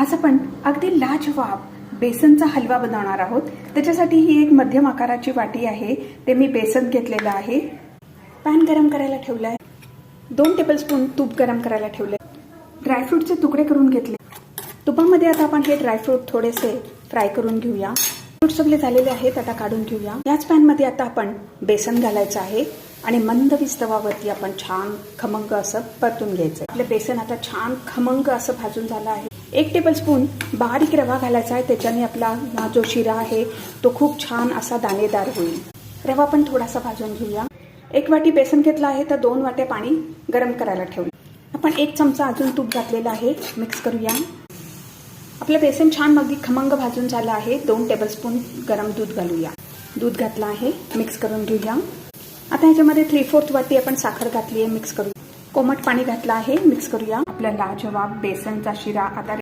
आज आपण अगदी लाजवाब बेसनचा हलवा बनवणार आहोत। त्याच्यासाठी ही एक मध्यम आकाराची वाटी आहे, ते मी बेसन घेतलेलं आहे। पॅन गरम करायला ठेवला आहे, 2 टेबलस्पून तूप गरम करायला ठेवले, ड्रायफ्रूटचे तुकडे करून घेतले। तुपामध्ये आता आपण हे ड्रायफ्रूट थोडेसे फ्राय करून घेऊया। फ्रूट सगळे झालेले आहेत, आता काढून घेऊया। याच पॅन मध्ये आता आपण बेसन घालायचं आहे आणि मंद विस्तवावरती आपण छान खमंग असं परतून घ्यायचं। आपले बेसन आता छान खमंग असं भाजून झालं आहे। 1 टेबलस्पून बारीक रवा घालायचा आहे, त्याच्याने आपला जो शिरा आहे तो खूप छान असा दाणेदार होईल। रवा पण थोडासा भाजून घेऊया। 1 वाटी बेसन घेतला आहे तर 2 वाट्या पाणी गरम करायला ठेवलं। आपण 1 चमचा अजून तूप घातलेला आहे, मिक्स करूया। आपलं बेसन छान अगदी खमंग भाजून झालं आहे। 2 टेबलस्पून गरम दूध घालूया। दूध घातलं आहे, मिक्स करून घेऊया। आता ह्याच्यामध्ये 3/4 वाटी आपण साखर घातली आहे, मिक्स करू। कोमट पाणी घातलं आहे, मिक्स करूया। आपला लाजवाब बेसनचा शिरा आता